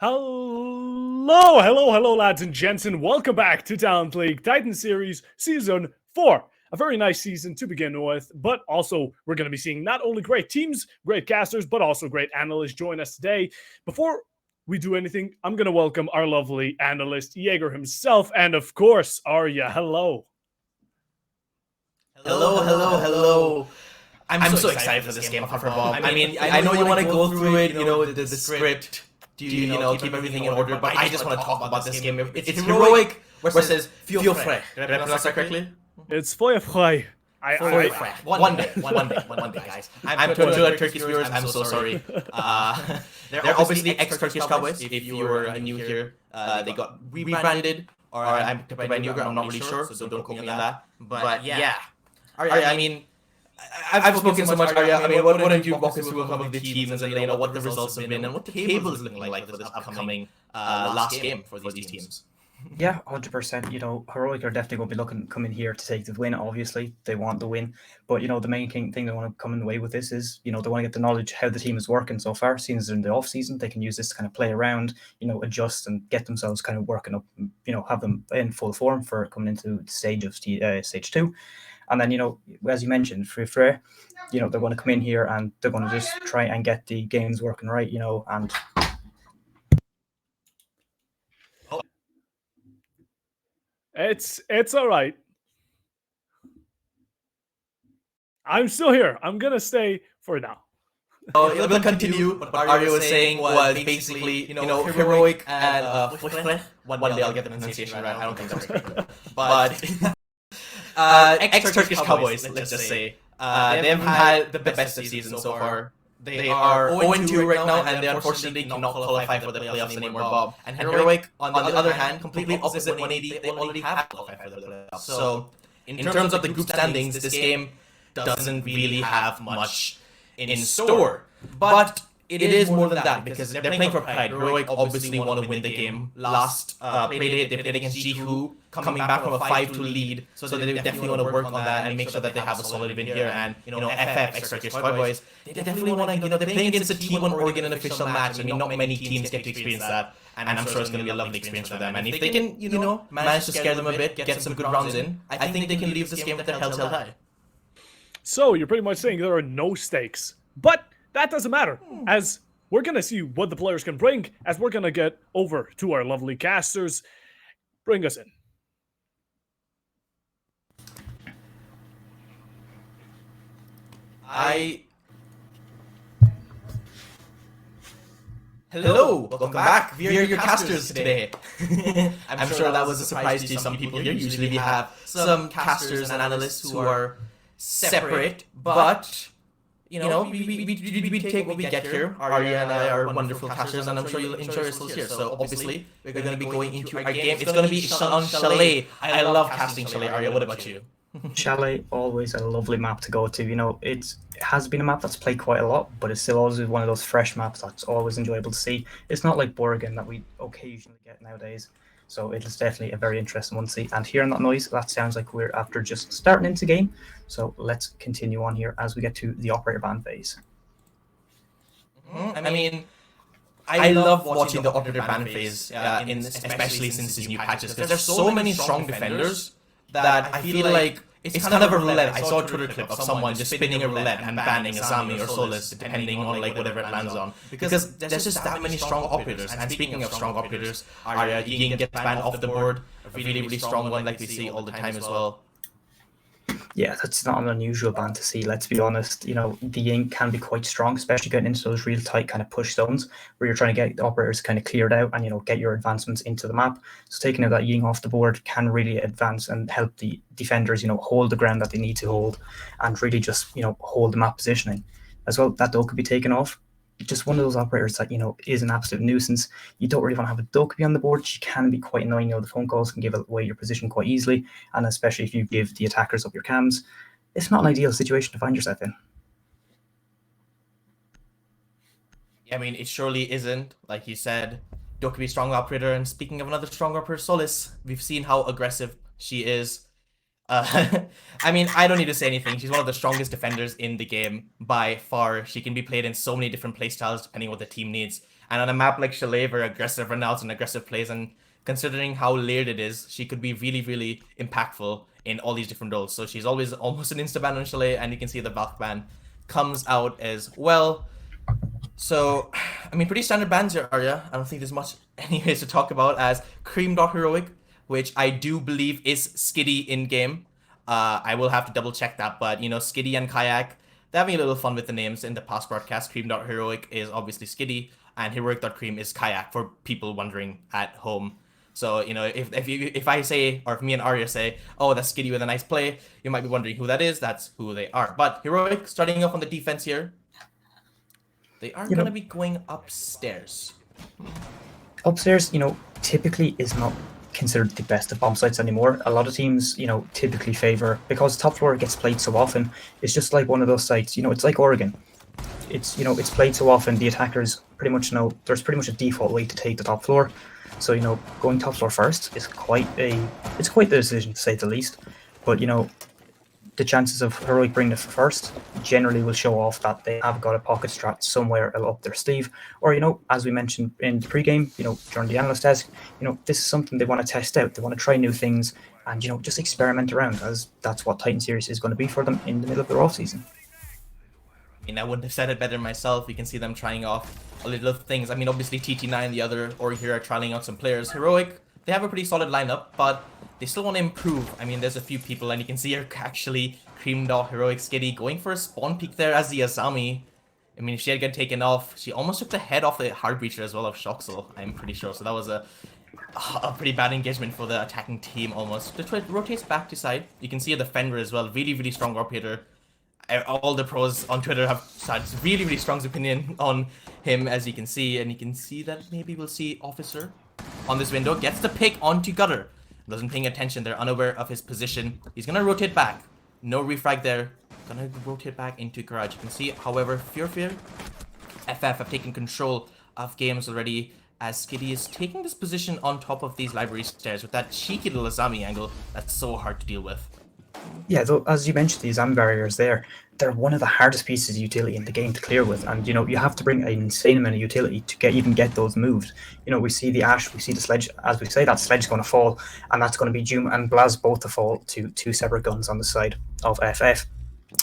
Hello, lads and gents, and welcome back to Talent League Titan Series Season 4. A very nice season to begin with, but also we're going to be seeing not only great teams, great casters, but also great analysts join us today. Before we do anything, I'm going to welcome our lovely analyst, Jaeger himself, and of course, Arya. Hello. Hello. I'm so excited for this game, Puffer Bob. I mean, I know you want to go through it, the script, keep everything in order, but I just want to talk about this game. It's heroic versus Frei. Did I pronounce that correctly? It's Feuer. Frei. One day, guys. I'm to Turkish viewers, I'm so sorry. They're obviously ex-Turkish Cowboys. If you were new here, they got rebranded, or I'm not really sure, so don't quote me on that. But yeah. Arya, I mean, I've spoken so much, Arya. I mean, why don't you walk us through some of the teams and what the results have been and what the table is looking like for this upcoming last game for these teams? Yeah, 100%. Heroic are definitely going to be coming here to take the win. Obviously, they want the win, but the main thing they want to come in the way with this is they want to get the knowledge how the team is working so far. Seeing as they're in the off season, they can use this to kind of play around, adjust and get themselves kind of working up. Have them in full form for coming into the stage of stage 2. And then, as you mentioned, Frei, they're going to come in here and they're going to just try and get the games working right, and It's all right. I'm still here. I'm going to stay for now. We'll continue. What Arya was saying was basically, heroic and one day I'll get the pronunciation right. I don't think that's right. But ex-Turkish Cowboys, let's just say, they've had the best of season so far. They are 0-2 right now, and they unfortunately cannot qualify for the playoffs anymore, Bob. And Heroic, on the other hand, completely opposite 180, they already have qualified for the playoffs. So, in terms of the group standings, this game doesn't really have much in store. But it is more than that, because they're playing for pride. Heroic obviously want to win the game. Last play they played against Jihu, coming back from a 5-2 lead, so they definitely want to work on that and make sure that they have a solid win here. And FF, ex-Turkish Cowboys, they definitely want to, they're playing against a T1 Oregon in an official match. I mean, not many teams get to experience that, and I'm sure it's going to be a lovely experience for them. And if they can, manage to scare them a bit, get some good rounds in, I think they can leave this game with their heads held high. So you're pretty much saying there are no stakes, but that doesn't matter, as we're going to see what the players can bring, as we're going to get over to our lovely casters. Bring us in. Hello, welcome back. We are your casters today. I'm sure that was a surprise to some people here. Usually we have some casters and analysts who are separate, but we take what we get here. Arya and I are wonderful casters, and I'm sure you'll enjoy yourselves here. So obviously, we're going to be going into our game. It's going to be on Chalet. I love casting Chalet. Arya, what about you? Chalet, always a lovely map to go to. It has been a map that's played quite a lot, but it's still always one of those fresh maps that's always enjoyable to see. It's not like Borgen that we occasionally get nowadays. So it is definitely a very interesting one to see. And hearing that noise, that sounds like we're after just starting into game. So let's continue on here as we get to the operator ban phase. I mean, I love watching the operator ban phase, especially since these new patches, because there's so many strong defenders that I feel like it's kind of a roulette. I saw a Twitter clip of someone just spinning a roulette and banning Azami or Solus, depending on whatever it lands on. Because there's just that many strong operators. And speaking of strong operators, Ying gets banned off the board. A really strong one like we see all the time as well. Yeah, that's not an unusual ban to see, let's be honest. The Ying can be quite strong, especially getting into those real tight kind of push zones where you're trying to get the operators kind of cleared out and, get your advancements into the map. So taking out that Ying off the board can really advance and help the defenders, hold the ground that they need to hold and really just, hold the map positioning. As well, that though could be taken off. Just one of those operators that, is an absolute nuisance. You don't really want to have a Dokkaebi on the board. She can be quite annoying. The phone calls can give away your position quite easily. And especially if you give the attackers up your cams, it's not an ideal situation to find yourself in. I mean, it surely isn't. Like you said, Dokkaebi strong operator. And speaking of another strong operator, Solis, we've seen how aggressive she is. I mean, I don't need to say anything. She's one of the strongest defenders in the game by far. She can be played in so many different playstyles depending on what the team needs. And on a map like Chalet, very aggressive runouts and aggressive plays, and considering how layered it is, she could be really, really impactful in all these different roles. So she's always almost an insta-ban on Chalet, and you can see the Valk ban comes out as well. So, I mean, pretty standard bans here, Arya. I don't think there's much anyways to talk about, as Cream.Heroic, which I do believe is Skitty in-game. I will have to double check that, but, you know, Skitty and Kayak, they're having a little fun with the names in the past broadcast. Cream.Heroic is obviously Skitty, and Heroic.Cream is Kayak, for people wondering at home. So, you know, if I say, or if me and Arya say, oh, that's Skitty with a nice play, you might be wondering who that is. That's who they are. But Heroic, starting off on the defense here, they are going to be going upstairs. Upstairs, typically is not considered the best of bomb sites anymore. A lot of teams, typically favor, because top floor gets played so often, it's just like one of those sites, it's like Oregon. It's played so often, the attackers pretty much know there's pretty much a default way to take the top floor. So, going top floor first is quite the decision, to say the least. But, the chances of Heroic bringing it first generally will show off that they have got a pocket strat somewhere up their sleeve. Or, as we mentioned in the pregame, during the analyst desk, this is something they want to test out. They want to try new things and, just experiment around, as that's what Titan Series is going to be for them in the middle of their off season. I mean, I wouldn't have said it better myself. You can see them trying off a little things. I mean, obviously TT9, the other Ori here, are trying out some players. Heroic, they have a pretty solid lineup, but they still want to improve. I mean, there's a few people, and you can see her actually Cream.Heroic Skitty going for a spawn peek there as the Asami. I mean, if she had gotten taken off, she almost took the head off the Hard Breacher as well of Shoxel, I'm pretty sure. So that was a pretty bad engagement for the attacking team almost. The twit rotates back to side. You can see a defender as well, really, really strong operator. All the pros on Twitter have such really, really strong opinion on him, as you can see. And you can see that maybe we'll see Officer on this window. Gets the pick onto Gutter. Wasn't paying attention. They're unaware of his position. He's going to rotate back. No refrag there. Gonna rotate back into Garage. You can see, however, Feuer, FF have taken control of games already, as Skitty is taking this position on top of these library stairs with that cheeky little Azami angle that's so hard to deal with. Yeah, though, as you mentioned, these Azami barriers there, they're one of the hardest pieces of utility in the game to clear with. And, you have to bring an insane amount of utility to even get those moved. We see the Ash, we see the Sledge. As we say, that Sledge is going to fall, and that's going to be Doom and Blaz both to fall to two separate guns on the side of FF.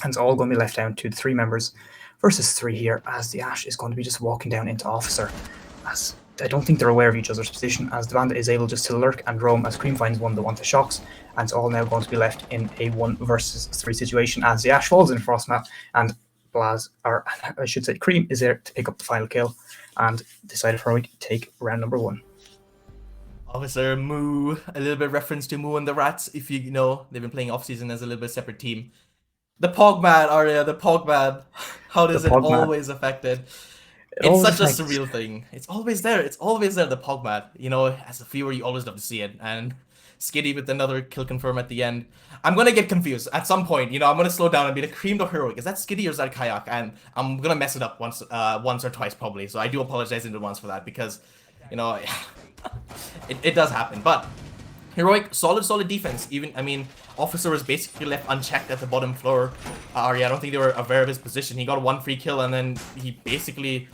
And it's all going to be left down to the 3 members versus 3 here, as the Ash is going to be just walking down into Officer. As I don't think they're aware of each other's position, as the Bandit is able just to lurk and roam as Cream finds one that wants the shocks, and it's all now going to be left in a 1 versus 3 situation as the Ash falls in Frostmat, and Blaz, or I should say Cream, is there to pick up the final kill and decide if Heroic take round number 1. Officer Moo, a little bit reference to Moo and the Rats, if you know, they've been playing off-season as a little bit separate team. The Pogman, Arya, the Pogman, how does it always affected? It's such a surreal thing. It's always there. It's always there, the Pogman. As a viewer, you always love to see it. And Skitty with another kill confirm at the end. I'm going to get confused at some point. I'm going to slow down and be like, Cream.Heroic. Is that Skitty or is that Kayak? And I'm going to mess it up once or twice probably. So I do apologize in advance for that because, it does happen. But Heroic, solid defense. Officer was basically left unchecked at the bottom floor. I don't think they were aware of his position. He got 1 free kill and then he basically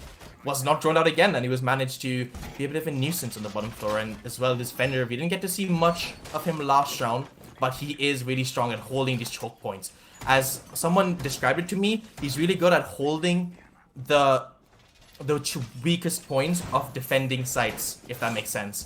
was not drawn out again, and he was managed to be a bit of a nuisance on the bottom floor. And as well, this Fender, we didn't get to see much of him last round, but he is really strong at holding these choke points. As someone described it to me, he's really good at holding the weakest points of defending sites, if that makes sense.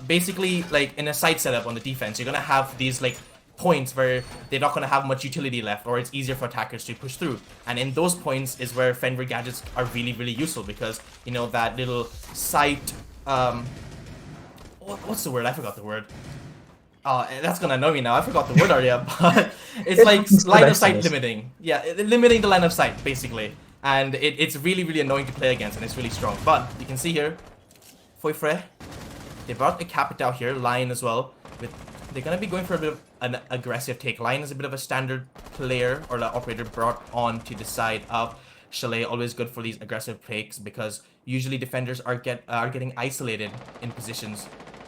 Basically, like in a site setup on the defense, you're gonna have these like points where they're not gonna have much utility left, or it's easier for attackers to push through. And in those points is where Fenrir gadgets are really useful, because that little site. What's the word? I forgot the word. Oh, that's gonna annoy me now. I forgot the word Arya, but it's like line of sight limiting. Yeah, limiting the line of sight basically. And it's really annoying to play against, and it's really strong. But you can see here, Frei, they brought a Capita out here, Lion as well. They're gonna be going for a bit of an aggressive take. Lion is a bit of a standard player or the operator brought on to the side of Chalet. Always good for these aggressive takes because usually defenders are getting isolated in positions,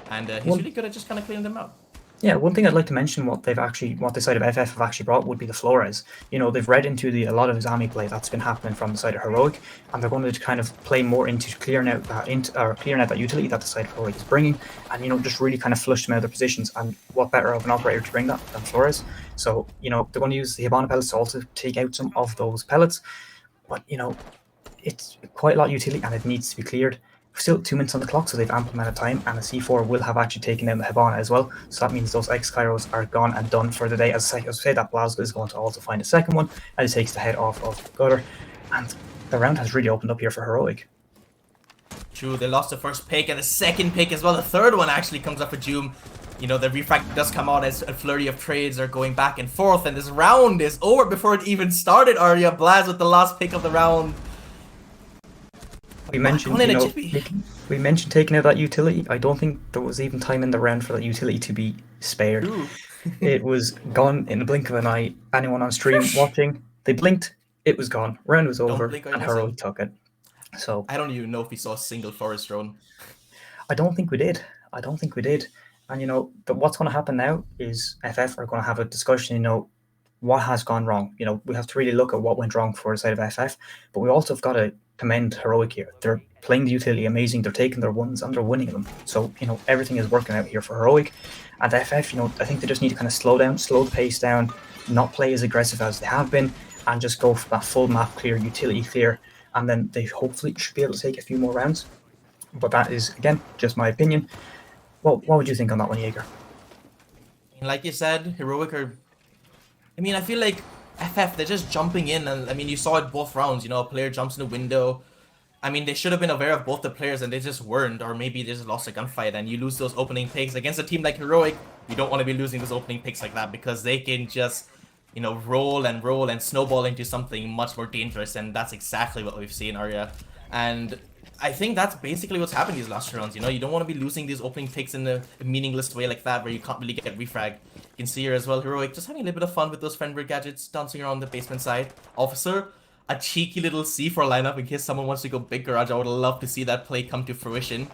and he's really good at just kind of clearing them out. Yeah, one thing I'd like to mention what the side of FF have actually brought would be the Flores. They've read into a lot of Zami play that's been happening from the side of Heroic, and they're going to kind of play more into clearing out that utility that the side of Heroic is bringing, and just really kind of flush them out of their positions. And what better of an operator to bring that than Flores? So they're going to use the Hibana pellets to also take out some of those pellets, but it's quite a lot of utility and it needs to be cleared. Still 2 minutes on the clock, so they've ample amount of time, and the C4 will have actually taken down the Hibana as well. So that means those X-Kairos are gone and done for the day. As I say, that Blazgo is going to also find a second one, and it takes the head off of Gutter. And the round has really opened up here for Heroic. True, they lost the first pick and the second pick as well. The third one actually comes up for Doom. The refrag does come out as a flurry of trades are going back and forth, and this round is over before it even started. Arya Blaz with the last pick of the round. We mentioned, we mentioned taking out that utility. I don't think there was even time in the round for that utility to be spared. It was gone in the blink of an eye. Anyone on stream watching, they blinked, it was gone. Round was over, and Heroic took it. So I don't even know if we saw a single forest drone. I don't think we did. And what's going to happen now is FF are going to have a discussion. What has gone wrong? We have to really look at what went wrong for the side of FF, but we also have got to commend Heroic here. They're playing the utility amazing. They're taking their ones and they're winning them. So everything is working out here for Heroic. And FF, I think they just need to kind of slow the pace down, not play as aggressive as they have been, and just go for that full map clear, utility clear, and then they hopefully should be able to take a few more rounds. But that is, again, just my opinion. Well, what would you think on that one, Jaeger? Like you said, Heroic are... I feel like FF, they're just jumping in, and you saw it both rounds. A player jumps in the window. They should have been aware of both the players, and they just weren't, or maybe they just lost a gunfight, and you lose those opening picks against a team like Heroic. You don't want to be losing those opening picks like that, because they can just, roll and snowball into something much more dangerous, and that's exactly what we've seen, Arya. And I think that's basically what's happened these last rounds. You don't want to be losing these opening picks in a meaningless way like that, where you can't really get refrag. You can see here as well, Heroic just having a little bit of fun with those friend gadgets, dancing around the basement side. Officer, a cheeky little C4 lineup in case someone wants to go big garage. I would love to see that play come to fruition.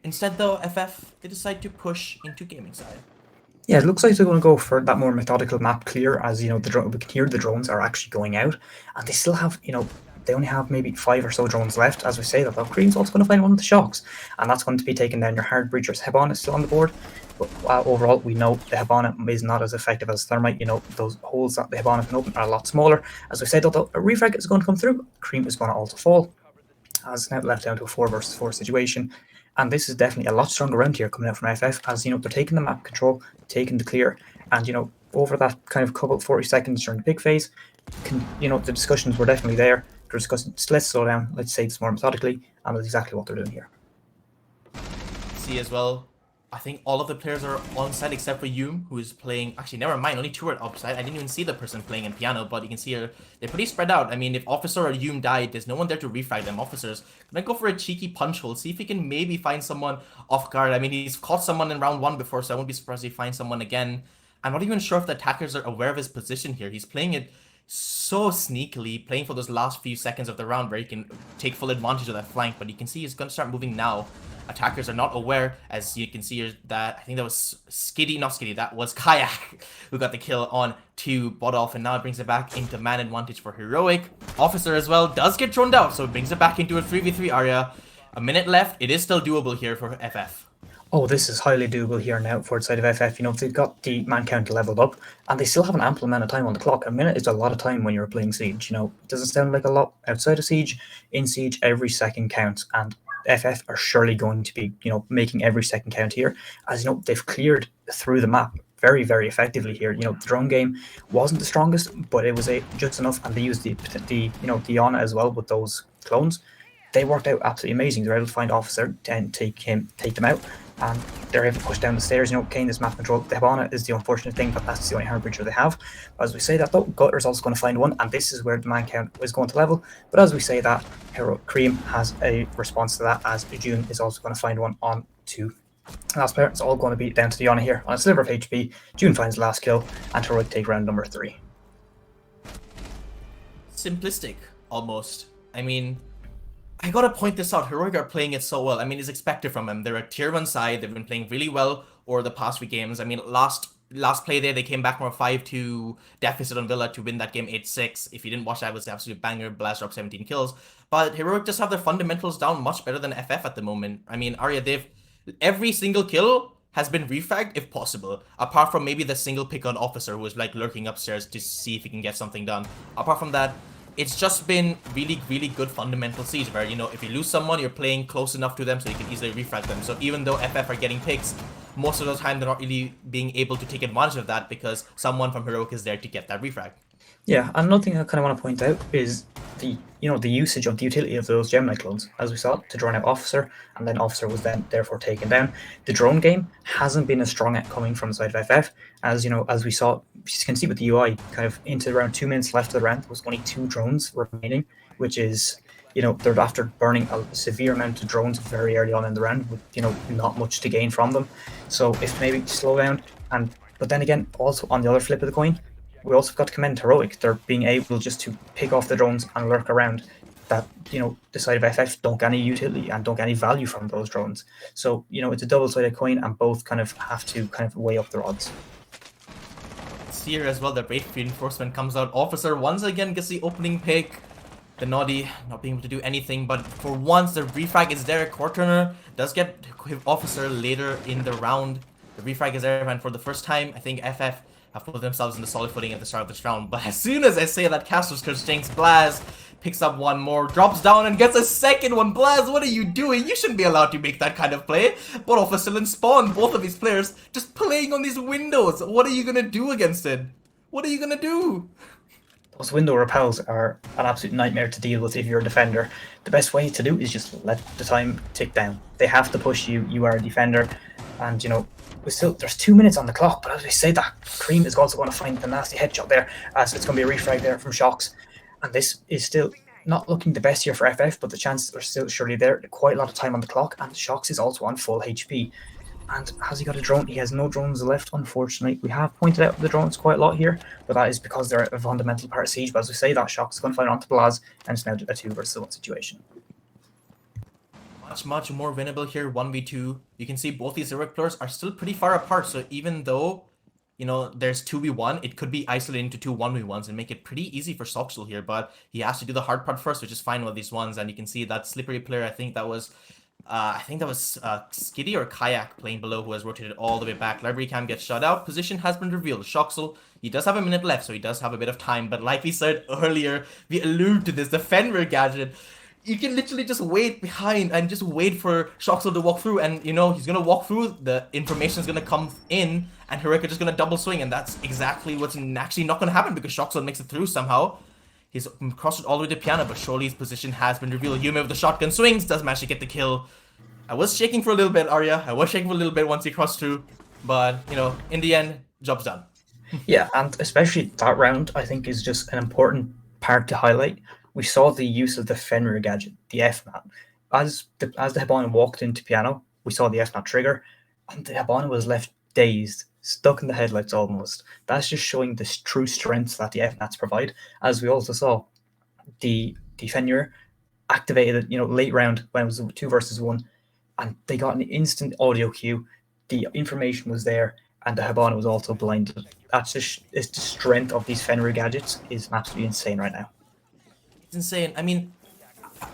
Instead though, FF, they decide to push into gaming side. Yeah, it looks like they're going to go for that more methodical map clear, as we can hear the drones are actually going out, and they still have, they only have maybe 5 or so drones left. As we say that, though, Cream's also going to find one of the shocks, and that's going to be taking down your hard breachers. Hibana is still on the board, but overall, we know the Hibana is not as effective as Thermite. Those holes that the Hibana can open are a lot smaller. As we said, though, a refrag is going to come through. Cream is going to also fall, as now left down to a 4 versus 4 situation. And this is definitely a lot stronger round here coming out from FF, as they're taking the map control, taking the clear, and over that kind of couple 40 seconds during the pick phase, the discussions were definitely there. They're discussing, let's slow down, let's say this more methodically, and that's exactly what they're doing here. See as well, I think all of the players are on side except for Yum, who is playing... Actually, never mind, only 2 are upside. I didn't even see the person playing in piano, but you can see here, they're pretty spread out. If Officer or Yum died, there's no one there to refrag them. Officer's gonna go for a cheeky punch hole, see if he can maybe find someone off guard. He's caught someone in round 1 before, so I won't be surprised if he finds someone again. I'm not even sure if the attackers are aware of his position here. He's playing it so sneakily, playing for those last few seconds of the round where he can take full advantage of that flank, but you can see he's gonna start moving now. Attackers are not aware, as you can see here, that I think that was that was Kayak who got the kill on to Bodolf, and now it brings it back into man advantage for Heroic. Officer as well does get thrown out, so it brings it back into a 3v3 area. A minute left, it is still doable here for FF. Oh, this is highly doable here now for the side of FF. They've got the man count leveled up, and they still have an ample amount of time on the clock. A minute is a lot of time when you're playing Siege. It doesn't sound like a lot outside of Siege. In Siege, every second counts, and FF are surely going to be, making every second count here. As they've cleared through the map very, very effectively here. The drone game wasn't the strongest, but it was just enough, and they used the Ana as well with those clones. They worked out absolutely amazing. They're able to find Officer and take them out, and they're able to push down the stairs. Kane is map control. The Hibana is the unfortunate thing, but that's the only hard breacher they have. As we say that though, Gutter's also going to find one, and this is where the man count is going to level. But as we say that, Cream has a response to that, as June is also going to find one on 2. Last player, it's all going to be down to the Ana here on a sliver of HP. June finds the last kill, and Heroic take round number 3. Simplistic, almost. I gotta point this out, Heroic are playing it so well. It's expected from them. They're a tier 1 side, they've been playing really well over the past few games. I mean, last play there, they came back from a 5-2 deficit on Villa to win that game 8-6. If you didn't watch that, it was an absolute banger. Blast dropped 17 kills. But Heroic just have their fundamentals down much better than FF at the moment. I mean, Arya, every single kill has been refragged if possible, apart from maybe the single pick on Officer who was like lurking upstairs to see if he can get something done. Apart from that, it's just been really, really good fundamental siege where, you know, if you lose someone, you're playing close enough to them so you can easily refrag them. So even though FF are getting picks, most of the time they're not really being able to take advantage of that because someone from Heroic is there to get that refrag. Yeah, and another thing I kind of want to point out is the usage of the utility of those Gemini clones, as we saw, to drone out Officer, and then Officer was then therefore taken down. The drone game hasn't been as strong at coming from the side of FF, as as we saw, you can see with the UI, kind of into around 2 minutes left of the round, there was only 2 drones remaining, which is, they're after burning a severe amount of drones very early on in the round, with not much to gain from them. So if maybe slow down, but then again, also on the other flip of the coin, we also got to commend Heroic. They're being able just to pick off the drones and lurk around that, the side of FF don't get any utility and don't get any value from those drones. So, it's a double-sided coin and both kind of have to kind of weigh up their odds. It's here as well, the Wraith Reinforcement comes out. Officer once again gets the opening pick. The Noddy not being able to do anything, but for once the refrag is there. Core Turner does get Officer later in the round. The refrag is there, and for the first time, I think FF have put themselves in the solid footing at the start of this round. But as soon as I say that, Castor's Curse Jinx, Blaz picks up one more, drops down and gets a second one. Blaz, what are you doing? You shouldn't be allowed to make that kind of play. But Officer and Spawn, both of these players, just playing on these windows. What are you gonna do against it? What are you gonna do? Those window repels are an absolute nightmare to deal with if you're a defender. The best way to do is just let the time tick down. They have to push you. You are a defender, and there's 2 minutes on the clock. But as we say that, Cream is also going to find the nasty headshot there, as it's going to be a refrag there from Shocks, and this is still not looking the best here for FF, but the chances are still surely there. Quite a lot of time on the clock, and Shocks is also on full HP. And has he got a drone? He has no drones left, unfortunately. We have pointed out the drones quite a lot here, but that is because they're a fundamental part of Siege. But as we say, that Shocks is going to find onto Blaz, and it's now a 2 versus 1 situation. Much more winnable here, 1v2. You can see both these Heroic players are still pretty far apart, so even though, there's 2v1, it could be isolated into 2 1v1s and make it pretty easy for Soxel here, but he has to do the hard part first, which is find one of these ones, and you can see that Slippery player, I think that was Skiddy or Kayak playing below, who has rotated all the way back. Library Cam gets shut out. Position has been revealed. Shoxel, he does have a minute left, so he does have a bit of time, but like we said earlier, we allude to this, the Fenrir gadget. You can literally just wait behind and just wait for Shoxel to walk through, and he's gonna walk through, the information is gonna come in, and Heroic are just gonna double swing, and that's exactly what's actually not gonna happen because Shoxel makes it through somehow. He's crossed it all the way to Piano, but surely his position has been revealed. Yume with the shotgun swings, does manage to get the kill. I was shaking for a little bit, Arya. I was shaking for a little bit once he crossed through, but in the end, job's done. Yeah, and especially that round, I think, is just an important part to highlight. We saw the use of the Fenrir gadget, the FNAT. As the Hibana walked into Piano, we saw the FNAT trigger, and the Hibana was left dazed, stuck in the headlights almost. That's just showing the true strength that the FNATs provide. As we also saw, the Fenrir activated it, late round when it was 2 versus 1, and they got an instant audio cue. The information was there, and the Hibana was also blinded. That's just the strength of these Fenrir gadgets is absolutely insane right now. It's insane. I mean,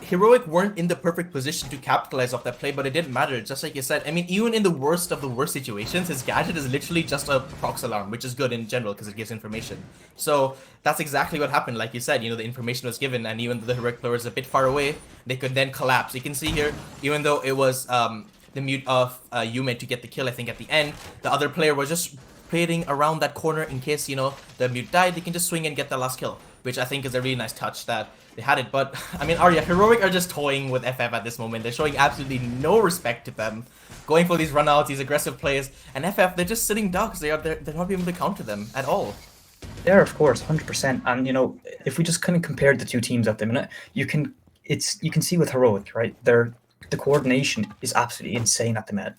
Heroic weren't in the perfect position to capitalize off that play, but it didn't matter. Just like you said, I mean, even in the worst of the worst situations, his gadget is literally just a prox alarm, which is good in general because it gives information. So that's exactly what happened. Like you said, the information was given, and even though the Heroic player was a bit far away, they could then collapse. You can see here, even though it was the mute of Yume to get the kill, I think at the end, the other player was just playing around that corner in case, the mute died, they can just swing and get the last kill, which I think is a really nice touch that they had it. But I mean, Arya, Heroic are just toying with FF at this moment. They're showing absolutely no respect to them, going for these runouts, these aggressive plays, and FF, they're just sitting ducks. They're not able to counter them at all. Yeah, of course, 100%. And if we just kind of compare the two teams at the minute, you can see with Heroic, right? The coordination is absolutely insane at the minute.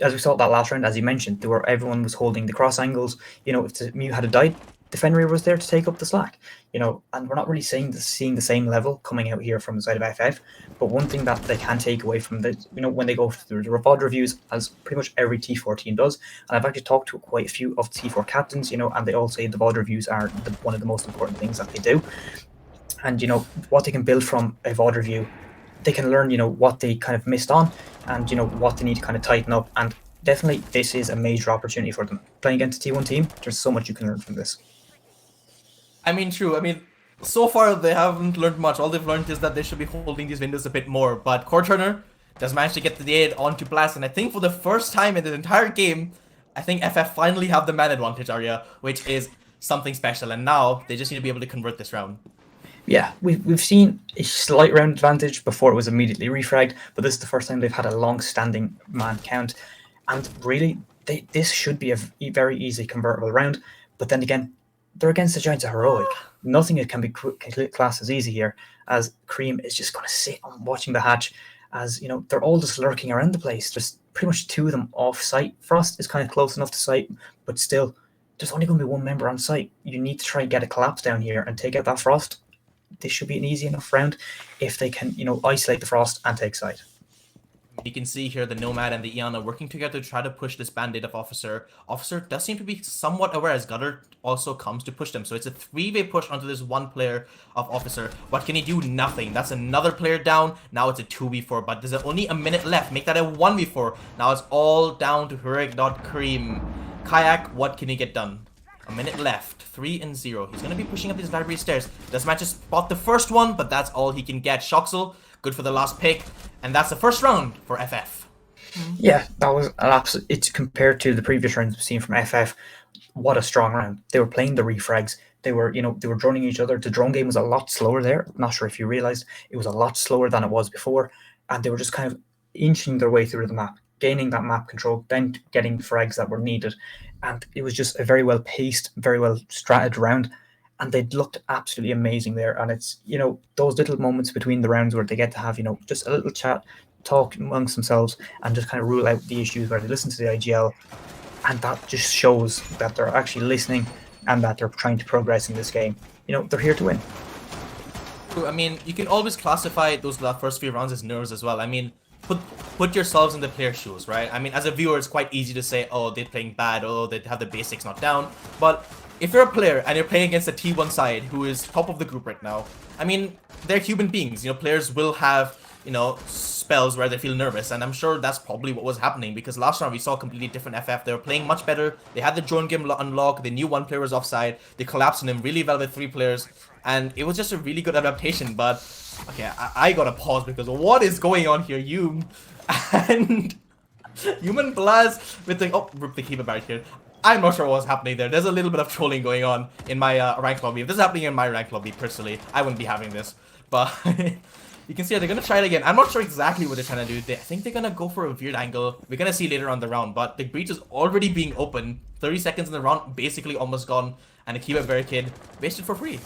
As we saw that last round, as you mentioned, everyone was holding the cross angles. If the Mew had died, Defender was there to take up the slack, and we're not really seeing the same level coming out here from the side of FF. But one thing that they can take away from this, when they go through the VOD reviews, as pretty much every T4 team does, and I've actually talked to quite a few of the T4 captains, and they all say the VOD reviews are one of the most important things that they do. And what they can build from a VOD review, they can learn what they kind of missed on, and what they need to kind of tighten up. And definitely, this is a major opportunity for them. Playing against a T1 team, there's so much you can learn from this. I mean, true. I mean, so far they haven't learned much. All they've learned is that they should be holding these windows a bit more. But Core Turner does manage to get the aid onto Blast, and I think for the first time in the entire game, I think FF finally have the man advantage area, which is something special. And now they just need to be able to convert this round. Yeah, we've seen a slight round advantage before it was immediately refragged, but this is the first time they've had a long-standing man count. And really, this should be a very easy convertible round. But then again, they're against the Giants of Heroic. Nothing can be classed as easy here, as Cream is just going to sit on watching the hatch, as they're all just lurking around the place. There's pretty much two of them off site. Frost is kind of close enough to site, but still, there's only going to be one member on site. You need to try and get a collapse down here and take out that Frost. This should be an easy enough round if they can, isolate the Frost and take site. You can see here the Nomad and the Eon are working together to try to push this Band-Aid of Officer. Officer does seem to be somewhat aware as Gutter also comes to push them. So it's a 3-way push onto this one player of Officer. What can he do? Nothing. That's another player down. Now it's a 2v4, but there's only a minute left. Make that a 1v4. Now it's all down to Heroic.Cream. Kayak, what can he get done? A minute left. 3-0. He's going to be pushing up these library stairs. Does manage to spot the first one, but that's all he can get. Shoxel, good for the last pick. And that's the first round for FF. Yeah, that was an absolute... It's compared to the previous rounds we've seen from FF. What a strong round. They were playing the refrags. They were droning each other. The drone game was a lot slower there. I'm not sure if you realized. It was a lot slower than it was before. And they were just kind of inching their way through the map, gaining that map control, then getting the frags that were needed. And it was just a very well paced, very well stratted round. And they looked absolutely amazing there. And it's, those little moments between the rounds where they get to have, just a little chat, talk amongst themselves, and just kind of rule out the issues where they listen to the IGL. And that just shows that they're actually listening and that they're trying to progress in this game. They're here to win. I mean, you can always classify those first few rounds as nerves as well. I mean, put yourselves in the player's shoes, right? I mean, as a viewer, it's quite easy to say, oh, they're playing bad, oh, they have the basics not down. But if you're a player and you're playing against a T1 side who is top of the group right now, I mean, they're human beings. Players will have, spells where they feel nervous, and I'm sure that's probably what was happening, because last round we saw a completely different FF. They were playing much better. They had the drone game unlocked. They knew one player was offside. They collapsed on him really well with 3 players, and it was just a really good adaptation. But okay, I gotta pause, because what is going on here? And Human Blast with the rip the keeper back here. I'm not sure what was happening there. There's a little bit of trolling going on in my rank lobby. If this is happening in my rank lobby, personally, I wouldn't be having this. But you can see they're going to try it again. I'm not sure exactly what they're trying to do. I think they're going to go for a weird angle. We're going to see later on the round. But the breach is already being open. 30 seconds in the round, basically almost gone. And the keeper barricade wasted for free.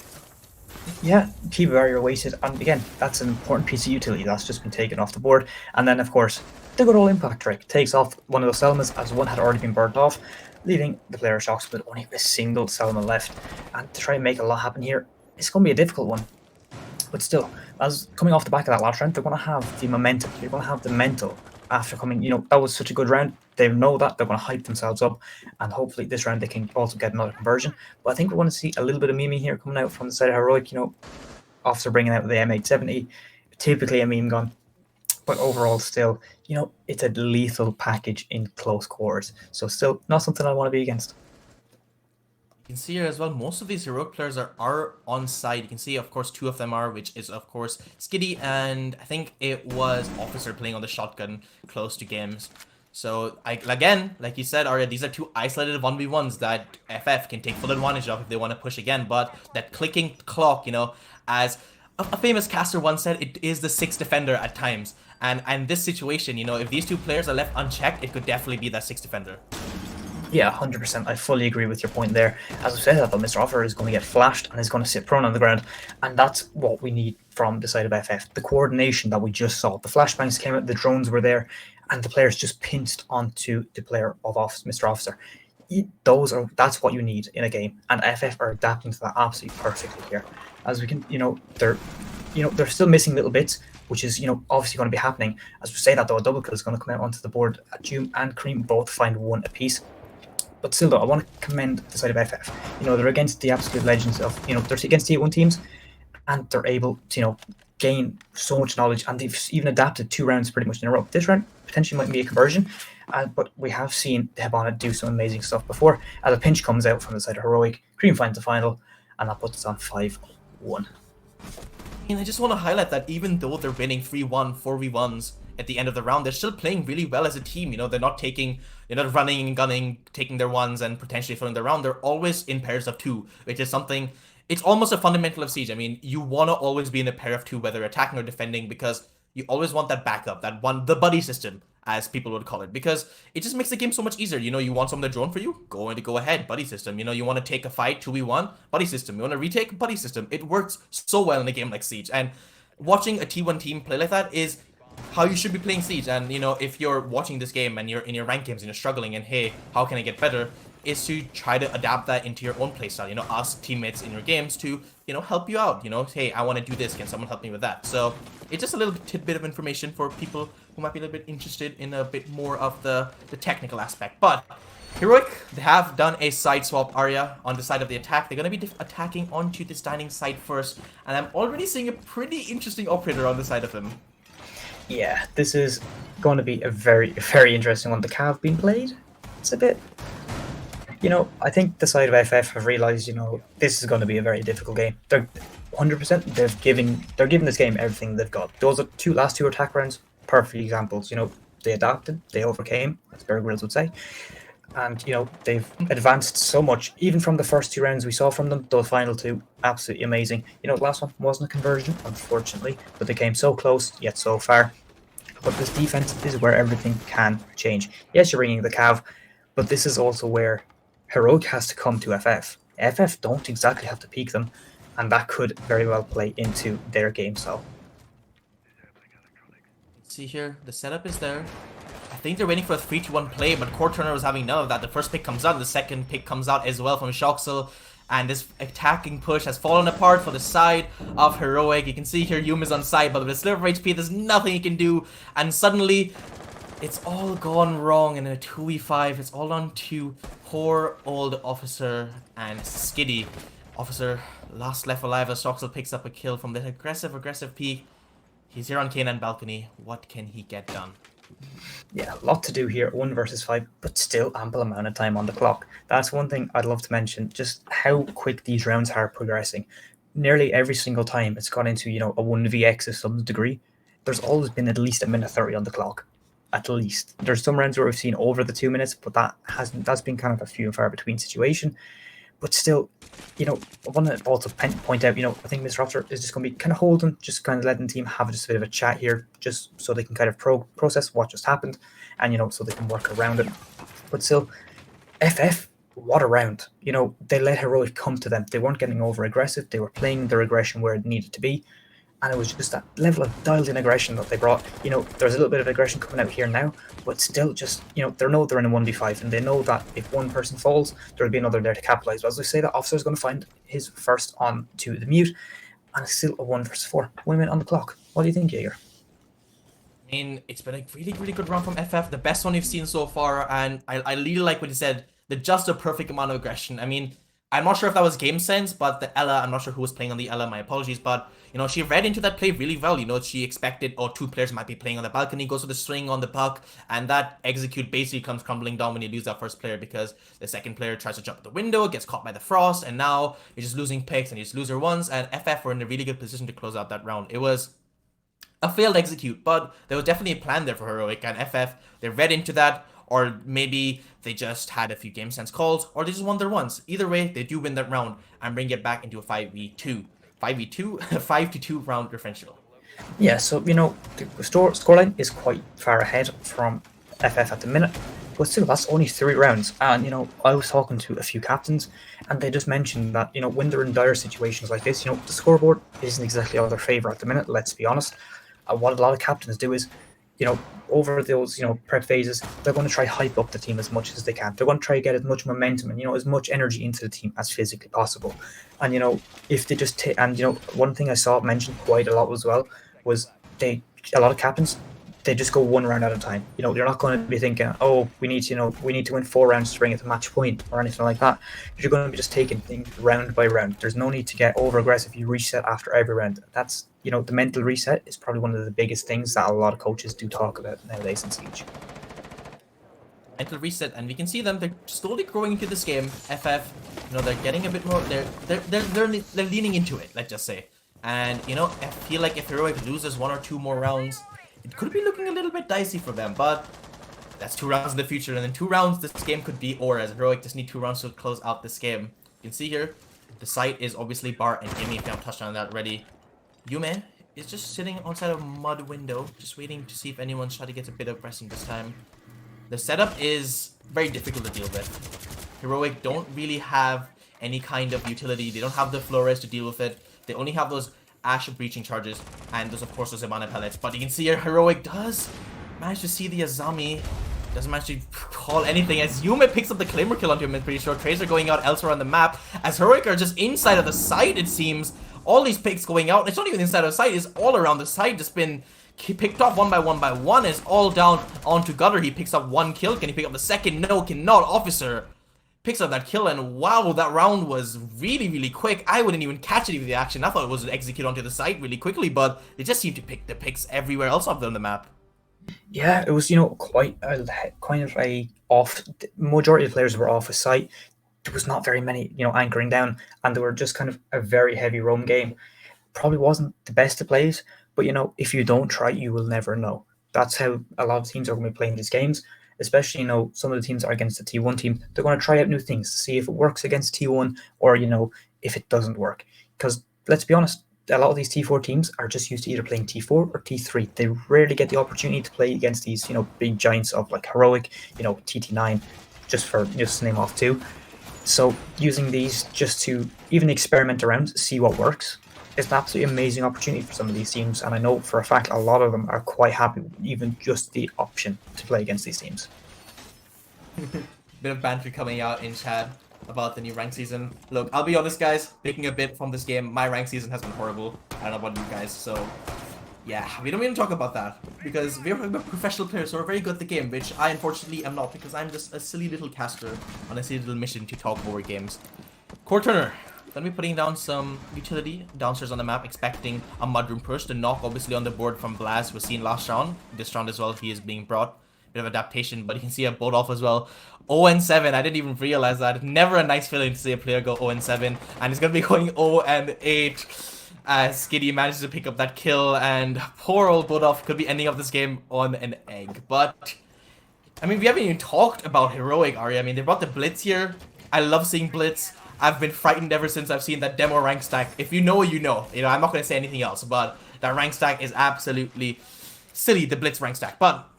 Yeah, keep barrier wasted. And again, that's an important piece of utility that's just been taken off the board. And then, of course, the good old impact trick takes off one of those Selmas, as one had already been burnt off, leaving the player Shocks with only a single Selma left. And to try and make a lot happen here, it's going to be a difficult one. But still, as coming off the back of that last round, they're going to have the momentum. They're going to have the mental after coming. That was such a good round. They know that. They're going to hype themselves up. And hopefully this round they can also get another conversion. But I think we're going to see a little bit of meme here coming out from the side of Heroic. Officer bringing out the M870. Typically a meme gun. But overall still, it's a lethal package in close quarters. So still not something I want to be against. You can see here as well, most of these heroic players are on site. You can see, of course, 2 of them are, which is, of course, Skiddy and I think it was Officer playing on the shotgun close to games. So, again, like you said, Arya, these are 2 isolated 1v1s that FF can take full advantage of if they want to push again. But that clicking clock, as a famous caster once said, it is the 6th defender at times. And this situation, if these 2 players are left unchecked, it could definitely be that 6th defender. Yeah, 100%. I fully agree with your point there. As I said, I thought Mr. Offer is going to get flashed and is going to sit prone on the ground. And that's what we need from the side of FF. The coordination that we just saw. The flashbangs came out, the drones were there, and the players just pinched onto the player of Mr. Officer. that's what you need in a game, and FF are adapting to that absolutely perfectly here. As we can, they're still missing little bits, which is obviously going to be happening. As we say that though, a double kill is going to come out onto the board. Doom and Cream both find one apiece. But still, though, I want to commend the side of FF. They're against the absolute legends of, they're against T1 teams, and they're able to, gain so much knowledge, and they've even adapted 2 rounds pretty much in a row. This round potentially might be a conversion, but we have seen Hibana do some amazing stuff before. As a pinch comes out from the side of Heroic, Cream finds the final, and that puts us on 5-1. And I just want to highlight that even though they're winning 3-1, 4v1s at the end of the round, they're still playing really well as a team. They're not running and gunning, taking their ones and potentially throwing their round. They're always in pairs of 2, which is something, it's almost a fundamental of Siege. I mean, you want to always be in a pair of 2, whether attacking or defending, because you always want that backup, the buddy system, as people would call it, because it just makes the game so much easier. You want someone to drone for you? Go ahead, buddy system. You want to take a fight, 2v1, buddy system. You want to retake, buddy system. It works so well in a game like Siege, and watching a T1 team play like that is how you should be playing Siege. And if you're watching this game and you're in your ranked games and you're struggling and hey, how can I get better, is to try to adapt that into your own playstyle. Ask teammates in your games to help you out. Hey, I want to do this, can someone help me with that? So it's just a little tidbit of information for people who might be a little bit interested in a bit more of the technical aspect. But Heroic, they have done a side swap Arya on the side of the attack. They're going to be attacking onto this dining side first, and I'm already seeing a pretty interesting operator on the side of them. Yeah, this is going to be a very, very interesting one. The Cav being played, it's a bit... I think the side of FF have realized, this is going to be a very difficult game. They're 100%. They're giving this game everything they've got. Those are last two attack rounds, perfect examples. They adapted, they overcame, as Bear Grylls would say, and they've advanced so much. Even from the first 2 rounds we saw from them, those final 2, absolutely amazing. The last one wasn't a conversion, unfortunately, but they came so close yet so far. But this defense is where everything can change. Yes, you're bringing the Cav, but this is also where Heroic has to come to FF. FF don't exactly have to peak them, and that could very well play into their game style. See here, the setup is there. I think they're waiting for a 3-2-1 play, but Core Turner was having none of that. The first pick comes out, the second pick comes out as well from Shoxel, and this attacking push has fallen apart for the side of Heroic. You can see here Yum is on side, but with Sliver HP, there's nothing he can do, and suddenly it's all gone wrong in a 2v5. It's all on to poor old Officer and Skiddy. Officer last left alive as Shoxel picks up a kill from the aggressive peek. He's here on K9 balcony. What can he get done? Yeah, a lot to do here, 1 versus 5, but still ample amount of time on the clock. That's one thing I'd love to mention, just how quick these rounds are progressing. Nearly every single time it's gone into, a 1vx of some degree. There's always been at least a minute 30 on the clock. At least. There's some rounds where we've seen over the 2 minutes, but that's been kind of a few and far between situation. But still, I want to also point out, I think Mr. Officer is just going to be kind of holding, just kind of letting the team have just a bit of a chat here, just so they can kind of process what just happened, and, so they can work around it. But still, FF, what a round. They let Heroic come to them. They weren't getting over aggressive. They were playing their aggression where it needed to be. And it was just that level of dialed-in aggression that they brought. There's a little bit of aggression coming out here now, but still just, they know they're in a 1v5, and they know that if one person falls, there'll be another there to capitalize. But as we say, that Officer's going to find his first on to the mute, and it's still a 1 versus 4. 1 minute on the clock. What do you think, Jaeger? I mean, it's been a really, really good run from FF, the best one we've seen so far, and I really like what he said, just a perfect amount of aggression. I mean, I'm not sure if that was game sense, but the Ella, I'm not sure who was playing on the Ella, my apologies, but, she read into that play really well. She expected, 2 players might be playing on the balcony, goes for the swing on the puck, and that execute basically comes crumbling down when you lose that first player, because the second player tries to jump out the window, gets caught by the frost, and now you're just losing picks, and you just lose your ones, and FF were in a really good position to close out that round. It was a failed execute, but there was definitely a plan there for Heroic, and FF, they read into that, or maybe they just had a few game sense calls, or they just won their ones. Either way, they do win that round and bring it back into a 5v2. 5v2? 5-2 round differential. Yeah, so, the scoreline is quite far ahead from FF at the minute, but still, that's only 3 rounds. And, I was talking to a few captains, and they just mentioned that, when they're in dire situations like this, the scoreboard isn't exactly on their favour at the minute, let's be honest. What a lot of captains do is, over those, prep phases, they're going to try hype up the team as much as they can. They're going to try to get as much momentum and, as much energy into the team as physically possible. And, if they just one thing I saw mentioned quite a lot as well was a lot of captains, they just go one round at a time. You're not going to be thinking, oh, we need to win 4 rounds to bring it to match point or anything like that. You're going to be just taking things round by round. There's no need to get over aggressive. You reset after every round. That's, the mental reset is probably one of the biggest things that a lot of coaches do talk about nowadays in Siege. Mental reset, and we can see them. They're slowly growing into this game. FF, they're getting a bit more. They're leaning into it. Let's just say, and I feel like if Heroic loses 1 or 2 more rounds, it could be looking a little bit dicey for them, but that's 2 rounds in the future, and in 2 rounds, this game could be over, as Heroic just need 2 rounds to close out this game. You can see here, the site is obviously Bart and Jimmy, if you haven't touched on that already. Yume is just sitting outside a mud window, just waiting to see if anyone's trying to get a bit of pressing this time. The setup is very difficult to deal with. Heroic don't really have any kind of utility. They don't have the Flores to deal with it. They only have those Ash breaching charges, and there's of course those Imana pellets. But you can see here, Heroic does manage to see the Azami. Doesn't manage to call anything as Yume picks up the Claymore kill onto him, I'm pretty sure. Tracer going out elsewhere on the map, as Heroic are just inside of the site, it seems. All these picks going out, it's not even inside of the site, it's all around the site, just been picked off one by one. It's all down onto Gutter. He picks up 1 kill. Can he pick up the second? No, cannot. Officer picks up that kill, and wow, that round was really, really quick. I wouldn't even catch it with the action. I thought it was execute onto the site really quickly, but they just seem to pick the picks everywhere else off on the map. Yeah, it was, quite a off. Majority of players were off the site. There was not very many, anchoring down, and they were just kind of a very heavy roam game. Probably wasn't the best of plays, but if you don't try, you will never know. That's how a lot of teams are going to be playing these games. Especially, some of the teams are against the T1 team. They're going to try out new things to see if it works against T1 or, if it doesn't work. Because let's be honest, a lot of these T4 teams are just used to either playing T4 or T3. They rarely get the opportunity to play against these, big giants of like Heroic, TT9, just to name off 2. So using these just to even experiment around, see what works, is an absolutely amazing opportunity for some of these teams. And I know for a fact a lot of them are quite happy with even just the option to play against these teams. Bit of banter coming out in chat about the new rank season. Look, I'll be honest, guys, picking a bit from this game, my rank season has been horrible. I don't know about you guys, so yeah, we don't even talk about that because we're professional players who are very good at the game, which I unfortunately am not because I'm just a silly little caster on a silly little mission to talk over games. Core Turner, gonna be putting down some utility downstairs on the map, expecting a mudroom push. The knock obviously on the board from Blaz was seen last round. This round as well, he is being brought. Bit of adaptation, but you can see a bolt off as well. 0-7, I didn't even realize that. Never a nice feeling to see a player go 0-7, and he's gonna be going 0-8. Skiddy manages to pick up that kill, and poor old Budoff could be ending up this game on an egg. But I mean, we haven't even talked about Heroic, Ari. I mean, they brought the Blitz here. I love seeing Blitz. I've been frightened ever since I've seen that demo rank stack. If you know, you know. I'm not going to say anything else, but that rank stack is absolutely silly, the Blitz rank stack. But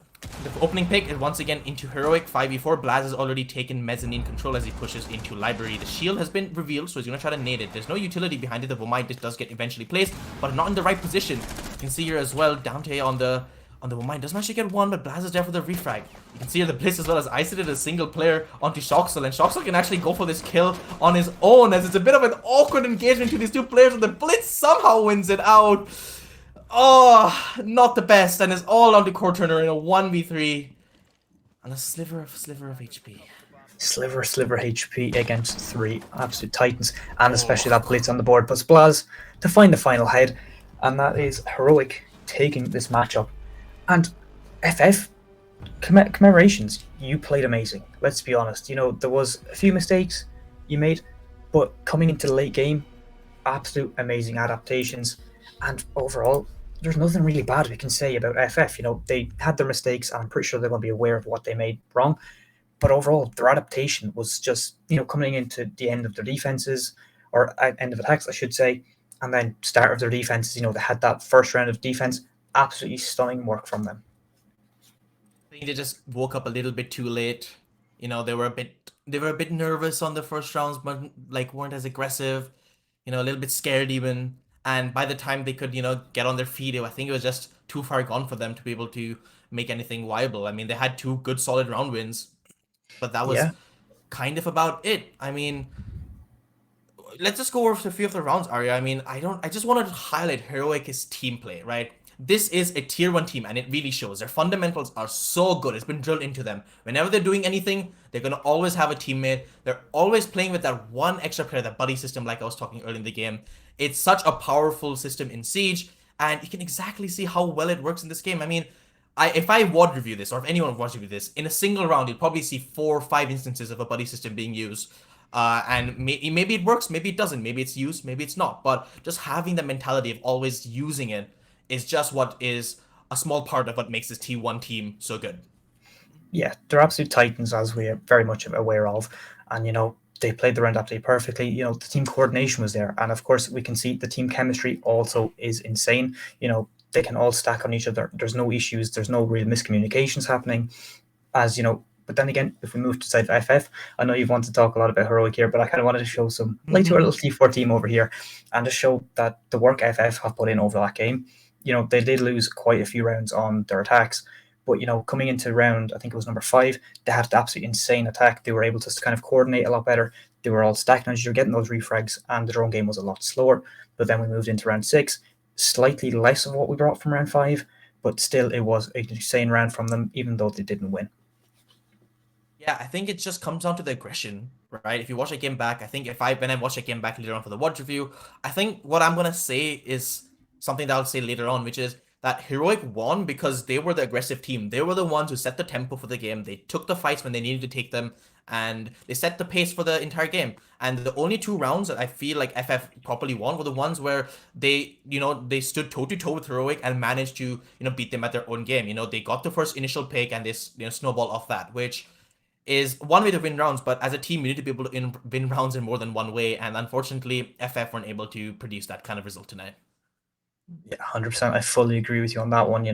the opening pick is once again into Heroic 5v4. Blaz has already taken mezzanine control as he pushes into library. The shield has been revealed, so he's going to try to nade it. There's no utility behind it. The Vomite does get eventually placed, but not in the right position. You can see here as well, Dante on the Vomite doesn't actually get one, but Blaz is there for the refrag. You can see here the Blitz as well as isolated a single player onto Shoxel, and Shoxel can actually go for this kill on his own, as it's a bit of an awkward engagement between these 2 players, and the Blitz somehow wins it out. Oh, not the best, and it's all on the Core Turner in a 1v3. And a sliver of HP. Sliver HP against 3 absolute titans, and especially that Blitz on the board. But Blaz to find the final head, and that is Heroic taking this matchup. And FF, commemorations, you played amazing. Let's be honest. There was a few mistakes you made, but coming into the late game, absolute amazing adaptations. And overall, there's nothing really bad we can say about FF. They had their mistakes, and I'm pretty sure they're going to be aware of what they made wrong. But overall, their adaptation was just, coming into the end of their defenses, or end of attacks, I should say, and then start of their defenses. They had that first round of defense. Absolutely stunning work from them. I think they just woke up a little bit too late. They were a bit nervous on the first rounds, but weren't as aggressive. A little bit scared even. And by the time they could, get on their feet, I think it was just too far gone for them to be able to make anything viable. I mean, they had 2 good solid round wins, but that was Yeah, kind of about it. I mean, let's just go over a few of the rounds, Arya. I mean, I just wanted to highlight Heroic's team play, right? This is a tier 1 team, and it really shows. Their fundamentals are so good. It's been drilled into them. Whenever they're doing anything, they're going to always have a teammate. They're always playing with that one extra player, that buddy system, like I was talking earlier in the game. It's such a powerful system in Siege, and you can exactly see how well it works in this game. I mean, if I WOD review this, or if anyone wants to review this, in a single round, you'll probably see 4 or 5 instances of a buddy system being used. And maybe it works, maybe it doesn't, maybe it's used, maybe it's not. But just having the mentality of always using it is just what is a small part of what makes this T1 team so good. yeah, they're absolute titans, as we are very much aware of, and they played the round absolutely perfectly. The team coordination was there, and of course we can see the team chemistry also is insane. They can all stack on each other. There's no issues. There's no real miscommunications happening, as But then again, if we move to side of FF, I know you've wanted to talk a lot about Heroic here, but I kind of wanted to show some light to our little T4 team over here, and to show that the work FF have put in over that game. They did lose quite a few rounds on their attacks, but coming into round, I think it was number 5, they had an absolutely insane attack. They were able to kind of coordinate a lot better. They were all stacking as you're getting those refrags, and the drone game was a lot slower. But then we moved into round 6, slightly less of what we brought from round 5, but still it was an insane round from them, even though they didn't win. Yeah, I think it just comes down to the aggression, right? If you watch a game back, I think when I watch a game back later on for the watch review, I think what I'm gonna say is something that I'll say later on, which is that Heroic won because they were the aggressive team. They were the ones who set the tempo for the game. They took the fights when they needed to take them, and they set the pace for the entire game. And the only 2 rounds that I feel like FF properly won were the ones where they stood toe to toe with Heroic and managed to beat them at their own game. They got the first initial pick and they snowball off that, which is one way to win rounds, but as a team, you need to be able to win rounds in more than one way, and unfortunately, FF weren't able to produce that kind of result tonight. Yeah, 100%. I fully agree with you on that one.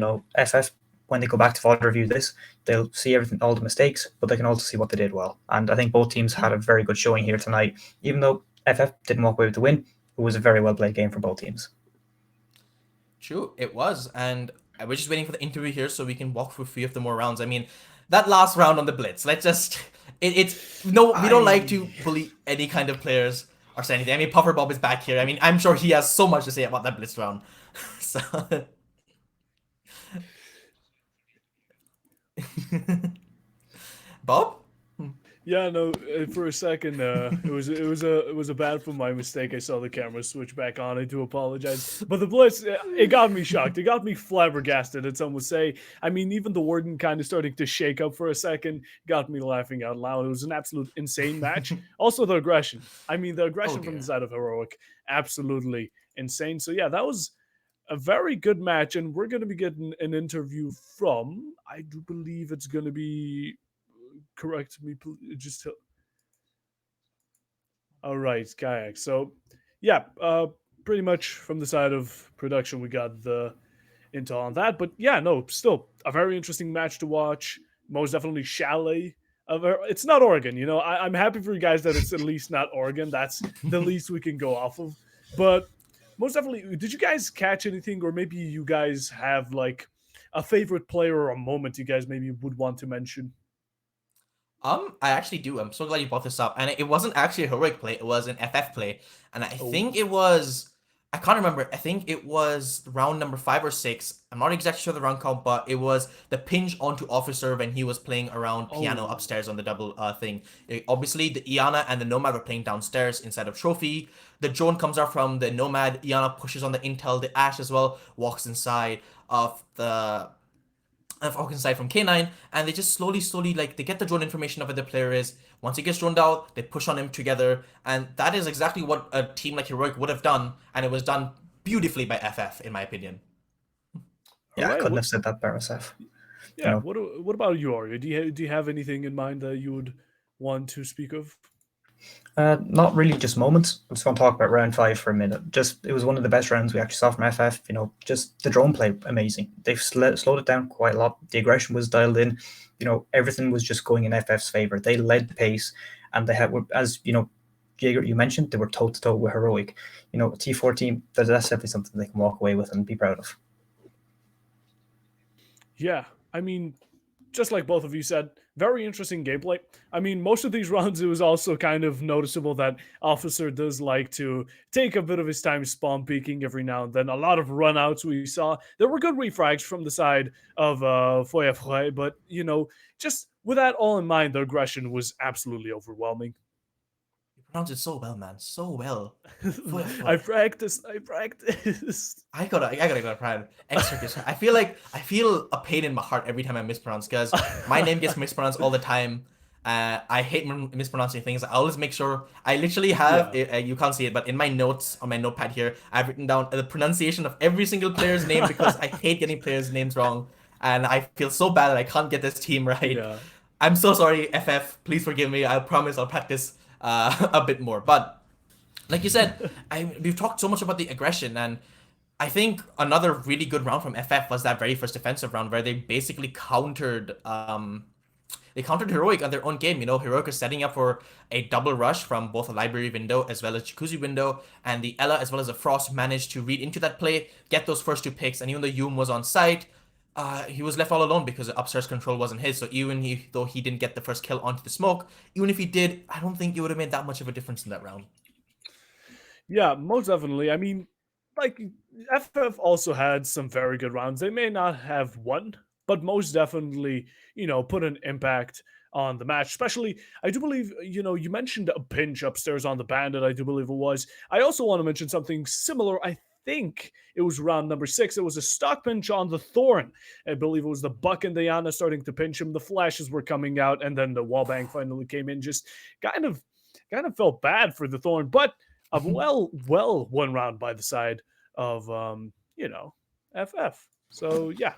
FF, when they go back to VOD review this, they'll see everything, all the mistakes, but they can also see what they did well. And I think both teams had a very good showing here tonight. Even though FF didn't walk away with the win, it was a very well played game for both teams. True, it was, and we're just waiting for the interview here so we can walk through a few of the more rounds. I mean, that last round on the Blitz, let's just... we don't like to bully any kind of players or say anything. I mean, Puffer Bob is back here. I mean, I'm sure he has so much to say about that Blitz round. So... Bob? Yeah, no. For a second, it was a bad for my mistake. I saw the camera switch back on. I do apologize. But the Blitz, it got me shocked. It got me flabbergasted, as some would say. I mean, even the Warden kind of starting to shake up for a second got me laughing out loud. It was an absolute insane match. Also, the aggression. I mean, the aggression from the side of Heroic, absolutely insane. So yeah, that was a very good match, and we're going to be getting an interview from. I do believe it's going to be. Correct me, just tell. All right, kayak. So, yeah, pretty much from the side of production, we got the intel on that. But yeah, no, still a very interesting match to watch. Most definitely Chalet. It's not Oregon, I'm happy for you guys that it's at least not Oregon. That's the least we can go off of. But most definitely, did you guys catch anything, or maybe you guys have like a favorite player or a moment you guys maybe would want to mention? I actually do. I'm so glad you brought this up. And it wasn't actually a Heroic play, it was an FF play. And I think it was, I can't remember, I think it was round number 5 or 6. I'm not exactly sure the round count, but it was the pinch onto Officer when he was playing around piano upstairs on the double thing. Obviously, the Iana and the Nomad were playing downstairs inside of Trophy. The drone comes out from the Nomad. Iana pushes on the intel. The Ash as well walks inside of the inside from K9, and they just slowly, like, they get the drone information of where the player is. Once he gets droned out, they push on him together, and that is exactly what a team like Heroic would have done, and it was done beautifully by FF, in my opinion. Yeah, right, I couldn't have said that better myself. Yeah, what about you, Arya? Do you have anything in mind that you would want to speak of? Not really just moments. I'm just going to talk about round 5 for a minute. It was one of the best rounds we actually saw from FF. Just the drone play, amazing. They've slowed it down quite a lot. The aggression was dialed in. Everything was just going in FF's favor. They led the pace, and they had, as Jaeger, you mentioned, they were toe to toe with Heroic. A T4 team, that's definitely something they can walk away with and be proud of. Yeah, I mean, just like both of you said, very interesting gameplay. I mean, most of these rounds, it was also kind of noticeable that Officer does like to take a bit of his time spawn peeking every now and then. A lot of runouts we saw. There were good refrags from the side of Feuer, but, just with that all in mind, the aggression was absolutely overwhelming. You pronounce it so well, man. So well. I practiced. I practiced. I gotta go proud. Extra. I feel a pain in my heart every time I mispronounce because my name gets mispronounced all the time. I hate mispronouncing things. I always make sure. I literally have you can't see it, but in my notes on my notepad here, I've written down the pronunciation of every single player's name because I hate getting players' names wrong, and I feel so bad that I can't get this team right. Yeah. I'm so sorry, FF. Please forgive me. I promise I'll practice a bit more. But like you said, we've talked so much about the aggression, and I think another really good round from FF was that very first defensive round where they basically countered Heroic on their own game. Heroic is setting up for a double rush from both a library window as well as Jacuzzi window, and the Ella as well as the Frost managed to read into that play, get those first two picks, and even though Yum was on site, he was left all alone because the upstairs control wasn't his. So even though he didn't get the first kill onto the smoke, even if he did, I don't think it would have made that much of a difference in that round. Yeah, most definitely. I mean, like FF also had some very good rounds. They may not have won, but most definitely, put an impact on the match. Especially, I do believe, you mentioned a pinch upstairs on the bandit, I do believe it was. I also want to mention something similar. I think it was round number 6. It was a stock pinch on the Thorn. I believe it was the Buck and Diana starting to pinch him. The flashes were coming out, and then the wallbang finally came in. Just kind of felt bad for the Thorn, but a well one round by the side of FF. So yeah,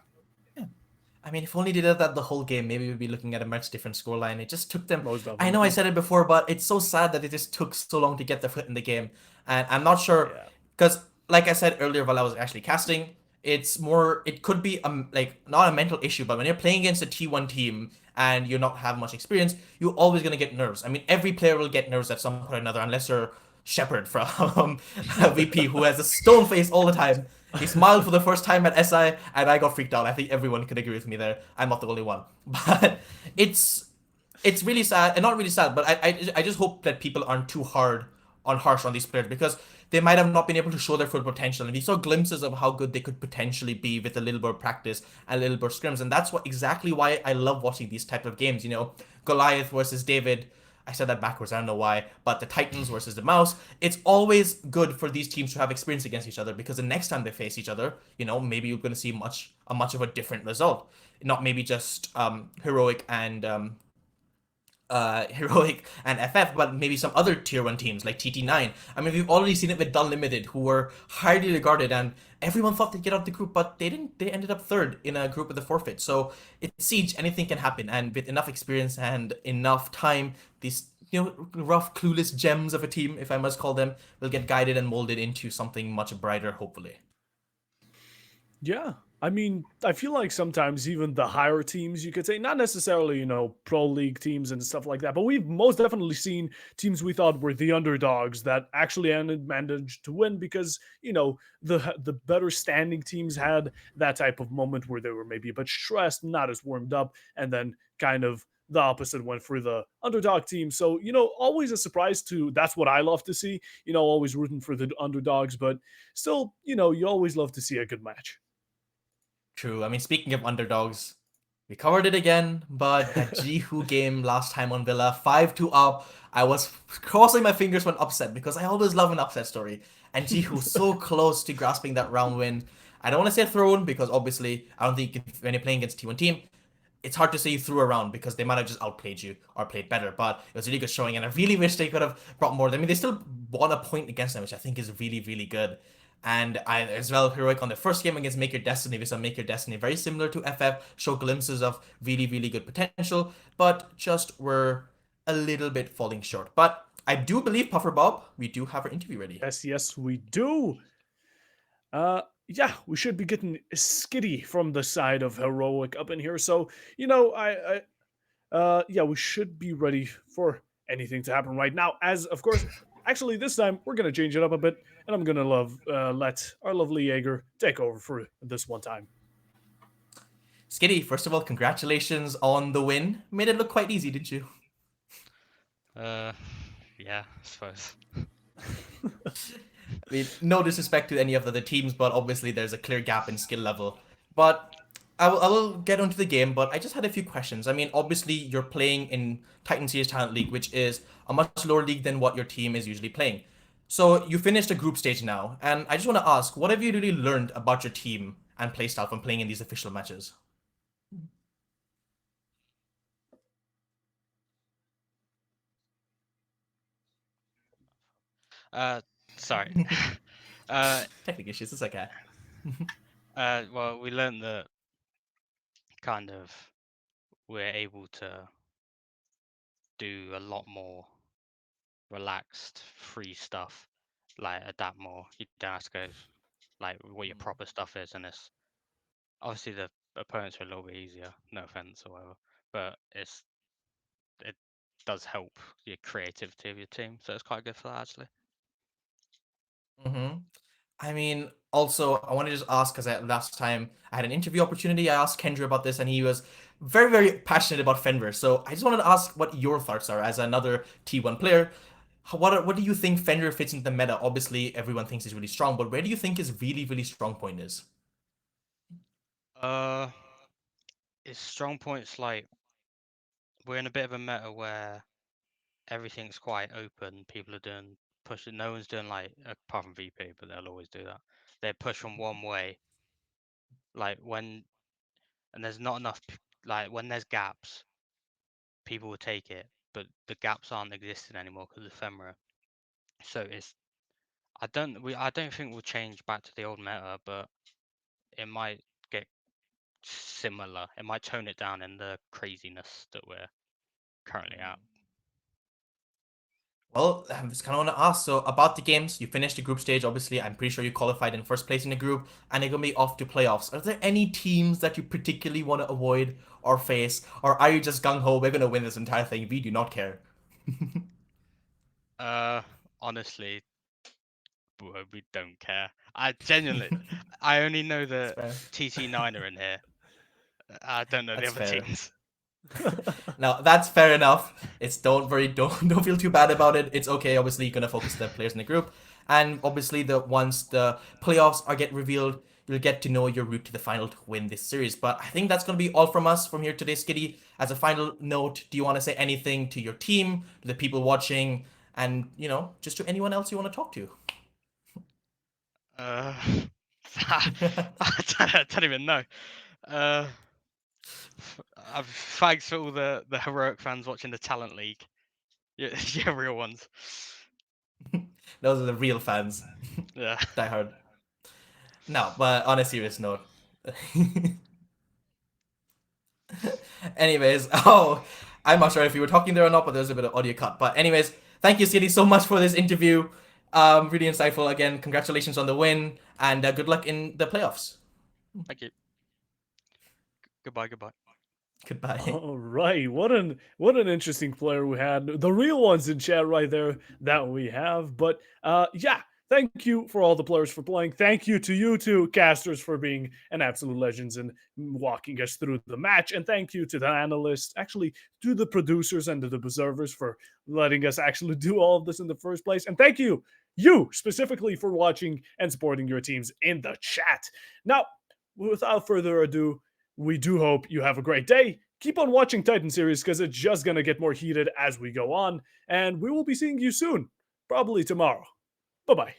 I mean, if only they did that the whole game, maybe we'd be looking at a much different scoreline. It just took them. most I know I definitely. said it before, but it's so sad that it just took so long to get their foot in the game. And I'm not sure, Yeah. because like I said earlier while I was actually casting, it's more. It could be like not a mental issue, but when you're playing against a T1 team and you not have much experience, you're always gonna get nerves. I mean, every player will get nerves at some point or another, unless you're Shepard from VP who has a stone face all the time. He smiled for the first time at SI, and I got freaked out. I think everyone could agree with me there. I'm not the only one, but it's it's really sad, and not really sad, but I just hope that people aren't too harsh on these players because they might have not been able to show their full potential. And we saw glimpses of how good they could potentially be with a little bit of practice and a little bit of scrims, and that's exactly why I love watching these type of games. Goliath versus David. I said that backwards. I don't know why, but the Titans versus the Mouse. It's always good for these teams to have experience against each other because the next time they face each other, maybe you're going to see much of a different result. Not maybe just heroic and Heroic and FF, but maybe some other tier 1 teams like TT9. I mean, we've already seen it with Unlimited, who were highly regarded, and everyone thought they'd get out the group, but they didn't. They ended up third in a group with a forfeit. So it's Siege, anything can happen, and with enough experience and enough time, these rough, clueless gems of a team, if I must call them, will get guided and molded into something much brighter, hopefully. Yeah. I mean, I feel like sometimes even the higher teams, you could say, not necessarily, pro league teams and stuff like that, but we've most definitely seen teams we thought were the underdogs that actually managed to win because, the better standing teams had that type of moment where they were maybe a bit stressed, not as warmed up, and then kind of the opposite went for the underdog team. So, always a surprise to that's what I love to see, always rooting for the underdogs, but still, you always love to see a good match. True. I mean, speaking of underdogs, we covered it again, but that Jihu game last time on Villa, 5-2 up, I was crossing my fingers for an upset because I always love an upset story. And Jihu so close to grasping that round win. I don't want to say thrown because obviously I don't think when you're playing against a T1 team, it's hard to say you threw around because they might have just outplayed you or played better. But it was a really good showing, and I really wish they could have brought more. I mean, they still won a point against them, which I think is really, really good. And I as well heroic on the first game against Make Your Destiny. We saw Make Your Destiny very similar to FF, show glimpses of really, really good potential, but just were a little bit falling short. But I do believe Puffer Bob, we do have our interview ready. Yes, we do. Yeah, we should be getting skitty from the side of heroic up in here. So, yeah, we should be ready for anything to happen right now. As of course, actually, this time we're gonna change it up a bit, and I'm gonna let our lovely Jaeger take over for this one time. Skitty, first of all, congratulations on the win. Made it look quite easy, didn't you? Yeah, I suppose. I mean, no disrespect to any of the other teams, but obviously there's a clear gap in skill level. But I will get onto the game, but I just had a few questions. I mean, obviously you're playing in Titan Series Talent League, which is a much lower league than what your team is usually playing. So you finished a group stage now, and I just want to ask, what have you really learned about your team and playstyle from playing in these official matches? Sorry. uh, Technical issues, it's okay. well, we learned that kind of we're able to do a lot more relaxed, free stuff, like adapt more. You don't have to go like what your proper stuff is, and it's obviously the opponents are a little bit easier. No offense or whatever, but it does help your creativity of your team, so it's quite good for that actually. Mm-hmm. I mean, also, I want to just ask because last time I had an interview opportunity, I asked Kendra about this, and he was very, very passionate about Fenrir. So I just wanted to ask what your thoughts are as another T1 player. What do you think Fenrir fits into the meta? Obviously, everyone thinks he's really strong, but where do you think his really, really strong point is? Uh, his strong points like we're in a bit of a meta where everything's quite open. People are doing pushing. No one's doing like apart from VP, but they'll always do that. They push from one way, like when and there's not enough. Like when there's gaps, people will take it, but the gaps aren't existing anymore because of ephemera. So it's I don't think we'll change back to the old meta, but it might get similar. It might tone it down in the craziness that we're currently at. Well, I just kind of want to ask. So about the games, you finished the group stage. Obviously, I'm pretty sure you qualified in first place in the group, and you're gonna be off to playoffs. Are there any teams that you particularly want to avoid or face, or are you just gung ho? We're gonna win this entire thing. We do not care. Uh, Honestly, we don't care. I genuinely, I only know That's that fair. TT9 are in here. I don't know the That's other fair. teams. Now that's fair enough. It's don't worry, don't feel too bad about it. It's okay. Obviously, you're gonna focus the players in the group, and obviously the once the playoffs are get revealed, you'll get to know your route to the final to win this series. But I think that's gonna be all from us from here today, Skitty. As a final note, do you want to say anything to your team, to the people watching, and just to anyone else you want to talk to? Uh, I don't even know. Uh, thanks for all the heroic fans watching the Talent League. Yeah, real ones. Those are the real fans. Yeah. Die hard. No, but on a serious note. Anyways, I'm not sure if you were talking there or not, but there's a bit of audio cut. But anyways, thank you, City, so much for this interview. Really insightful. Again, congratulations on the win, and good luck in the playoffs. Thank you. Goodbye. Goodbye. All right, what an interesting player we had. The real ones in chat right there that we have. But yeah, thank you for all the players for playing. Thank you to you two casters for being an absolute legends and walking us through the match. And thank you to the analysts, actually to the producers and to the observers for letting us actually do all of this in the first place. And thank you specifically for watching and supporting your teams in the chat. Now, without further ado, we do hope you have a great day. Keep on watching Titan series because it's just going to get more heated as we go on. And we will be seeing you soon, probably tomorrow. Bye bye.